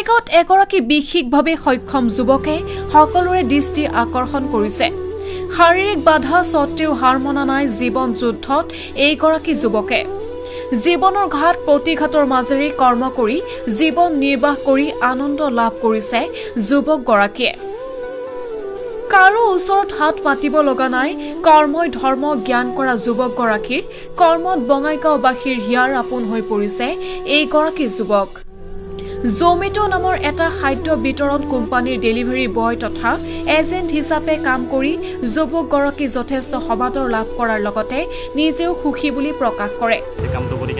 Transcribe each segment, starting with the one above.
বঙাইগাঁৱত এগৰাকী বিশেষভাৱে সক্ষম যুৱকে সকলোৰে দৃষ্টি আকৰ্ষণ কৰিছে। শাৰীৰিক বাধা স্বত্তেও হাৰ মনা নাই জীৱন যুদ্ধত এইগৰাকী যুৱকে। জীৱনৰ ঘাট প্ৰতিঘাতৰ মাজেৰে কৰ্ম কৰি জীৱন নিৰ্বাহ কৰি আনন্দ লাভ কৰিছে যুৱকগৰাকীয়ে। কাৰো ওচৰত হাত পাতিব লগা নাই কৰ্মই ধৰ্ম জ্ঞান কৰা যুৱকগৰাকীৰ কৰ্মত বঙাইগাঁওবাসীৰ হিয়াৰ আপোন হৈ পৰিছে এইগৰাকী যুৱক। জমেটো নামৰ এটা খাদ্য বিতৰণ কোম্পানীৰ ডেলিভাৰী বয় তথা এজেণ্ট হিচাপে কাম কৰি যুৱকগৰাকী যথেষ্ট সমাদৰ লাভ কৰাৰ লগতে নিজেও সুখী বুলি প্ৰকাশ কৰে।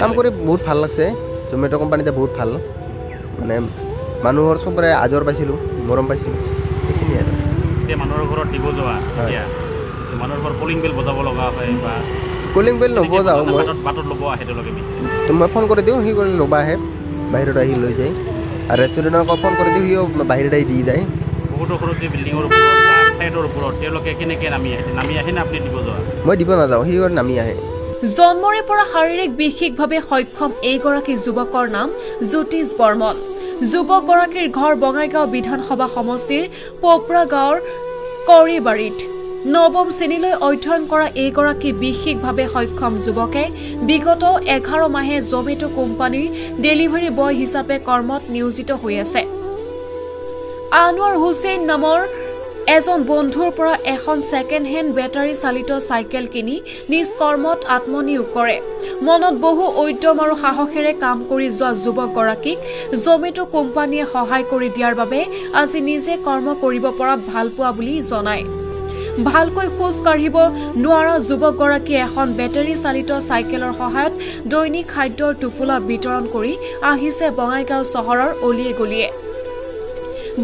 কাম কৰি বহুত ভাল লাগছে। জমেটো কোম্পানীতে বহুত ভাল, মানে মানুহৰ চবৰে আদৰ পাইছিলোঁ, মৰম পাইছিলোঁ। সেইখিনিয়ে আৰু এতিয়া মানুহৰ ঘৰত দিব যোৱা এতিয়া মানুহৰ ঘৰত কলিং বেল বজাব লগা হয় বা কলিং বেল নবজাওঁ, মই বাটত ল'ব আহে তেওঁলোকে মই ফোন কৰি দিওঁ, সি কৰি ল'ব আহে, বাহিৰত আহি লৈ যায়। আৰু ৰেষ্টুৰেণ্টক ফোন কৰি দিওঁ, সিও বাহিৰত আহি দি যায়। বহুতৰ ঘৰত যে বিল্ডিঙৰ ওপৰত বা ফ্লেটৰ ওপৰত তেওঁলোকে কেনেকৈ নামি আহে নে আপুনি দিব যোৱা? মই দিব নাযাওঁ, সি নামি আহে। জন্মৰে পৰা শাৰীৰিক বিশেষভাৱে সক্ষম এইগৰাকী যুৱকৰ নাম জ্যোতিষ বৰ্মন। যুৱকগৰাকীৰ ঘৰ বঙাইগাঁও বিধানসভা সমষ্টিৰ পোপৰা গাঁৱৰ কৰিবাৰীত। নৱম শ্ৰেণীলৈ অধ্যয়ন কৰা এইগৰাকী বিশেষভাৱে সক্ষম যুৱকে বিগত 11 মাহে জমেটো কোম্পানীৰ ডেলিভাৰী বয় হিচাপে কৰ্মত নিয়োজিত হৈ আছে। আনোৱাৰ হুছেইন নামৰ এজন বন্ধুৰ পৰা এখন ছেকেণ্ড হেণ্ড বেটাৰী চালিত চাইকেল কিনি নিজ কৰ্মত আত্মনিয়োগ কৰে। মনত বহু উদ্যম আৰু সাহসেৰে কাম কৰি যোৱা যুৱকগৰাকীক জমেটো কোম্পানীয়ে সহায় কৰি দিয়াৰ বাবে আজি নিজে কৰ্ম কৰিব পৰাত ভাল পোৱা বুলি জনায়। ভালকৈ খোজ কাঢ়িব নোৱাৰা যুৱকগৰাকীয়ে এখন বেটাৰী চালিত চাইকেলৰ সহায়ত দৈনিক খাদ্যৰ টোপোলা বিতৰণ কৰি আহিছে বঙাইগাঁও চহৰৰ অলিয়ে গলিয়ে।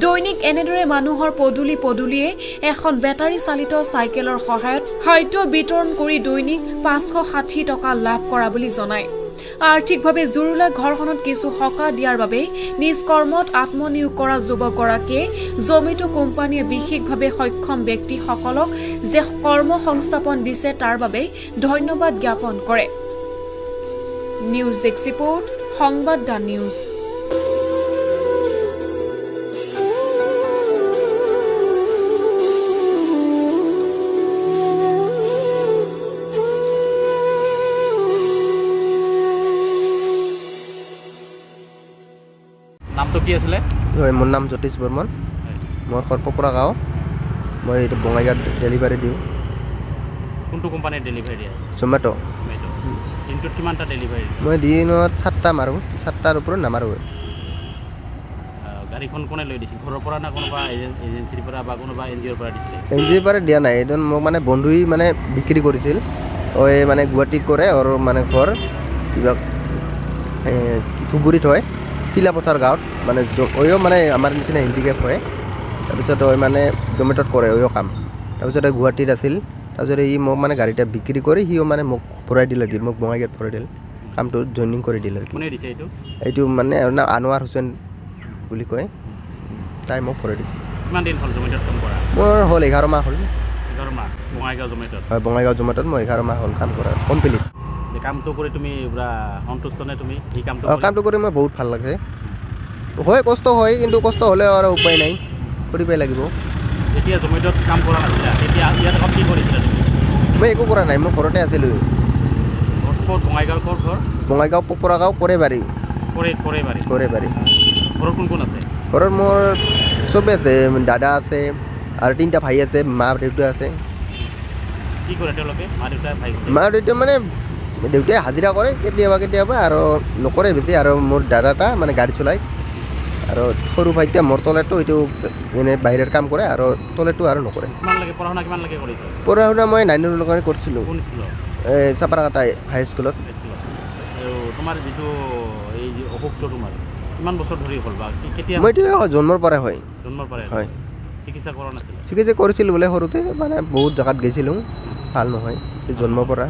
দৈনিক এনেদৰে মানুহৰ পদূলি পদূলিয়ে এখন বেটাৰী চালিত চাইকেলৰ সহায়ত খাদ্য বিতৰণ কৰি দৈনিক 560 টকা লাভ কৰা বুলি জনায়। আৰ্থিকভাৱে জুৰুলা ঘৰখনত কিছু সকাহ দিয়াৰ বাবে নিজ কৰ্মত আত্মনিয়োগ কৰা যুৱকগৰাকীয়ে জমেটো কোম্পানীয়ে বিশেষভাৱে সক্ষম ব্যক্তিসকলক যে কৰ্ম সংস্থাপন দিছে তাৰ বাবে ধন্যবাদ জ্ঞাপন কৰে। নিউজ ডেস্ক ৰিপৰ্ট, সংবাদ দা নিউজ। নামটো কি আছিলে? মোৰ নাম জ্যোতিষ বৰ্মন। মোৰ ঘৰ পোপৰা গাঁও। মই এইটো বঙাইগাঁৱত ডেলিভাৰী দিওঁ। কোনটো কোম্পানীৰ ডেলিভাৰী দিয়ে? জমেটো। দিনটোত কিমানটা ডেলিভাৰী? মই দিনত 7টা মাৰোঁ, 7টাৰ ওপৰত নামাৰোঁ। গাড়ীখন কোনে লৈ দিছিল? ঘৰৰ পৰা না কোনোবা এজেঞ্চিৰ পৰা বা কোনোবা NGOৰ পৰা দিছিলে? NGOৰ পৰা দিয়া নাই, এজন মোক মানে বন্ধুই মানে বিক্ৰী কৰিছিল। মানে গুৱাহাটীত কৰে আৰু মানে ঘৰ কিবা ধুবুৰীত হয়, চিলাপথাৰ গাঁৱত, মানে মানে আমাৰ নিচিনা হেণ্ডিকেপ হয়। তাৰপিছত মানে জমেটোত কৰে কাম। তাৰপিছত গুৱাহাটীত আছিল। তাৰপিছত সি মোক মানে গাড়ীটা বিক্ৰী কৰি সিও মানে মোক ভৰাই দিলে, মোক বঙাইগাঁৱত ভৰাই দিলে, কামটো জইনিং কৰি দিলে। কোনে দিছে এইটো? এইটো মানে আনোৱাৰ হুছেইন বুলি কয়, তাই মোক ভৰাই দিছে। কিমান দিন হ'ল জমেটোত কাম কৰা? মোৰ হ'ল 11 মাহ হ'ল। 11 মাহ বঙাইগাঁও জমেটোত? হয়, বঙাইগাঁও জমেটোত মই 11 মাহ হ'ল কাম কৰা কমপ্লিট। কামটো কৰি তুমি পুৰা সন্তুষ্ট নে তুমি? এই কামটো কৰি মই বহুত ভাল লাগে। হয়, কষ্ট হয়, কিন্তু কষ্ট হ'লেও আৰু উপায় নাই, কৰিবই লাগিব। এতিয়া জমেটোত কাম কৰা নাছিলা, এতিয়া ইয়াত কাম কি কৰিছিলা? মই একো কৰা নাই, মই ঘৰতে আছিলোঁ। ক'ত? বঙাইগাঁৱৰ ক'ত ঘৰ? বঙাইগাঁও পোপৰা গাঁও কৰিবাৰী। কৰিবাৰী। ঘৰত কোন কোন আছে? ঘৰত মোৰ চবেই আছে, দাদা আছে আৰু 3টা ভাই আছে, মা দেউতা আছে। কি কৰে তেওঁলোকে? মা দেউতা মানে দেউতাই হাজিৰা কৰে কেতিয়াবা আৰু নকৰে বেছি। আৰু মোৰ দাদাটা মানে গাড়ী চলায়, আৰু সৰু ভাইটা মোৰ তলেটো এইটো এনে বাহিৰৰ কাম কৰে, আৰু তলেটো আৰু নকৰে। কিমানলৈকে কৰিছে? পঢ়া শুনা মই 9লৈকে কৰিছিলোঁ, এই চাপাৰাকাটা হাইস্কুলত। তোমাৰ যিটো এই অসুখটো তোমাৰ কিমান বছৰ ধৰি হ'ল বা কেতিয়া? মইতো জন্মৰ পৰাই হয়। জন্মৰ পৰাই হয়। চিকিৎসা কৰা নাছিল? চিকিৎসা কৰিছিলোঁ বোলে সৰুতে, মানে বহুত জেগাত গৈছিলোঁ, ভাল নহয়, জন্মৰ পৰা।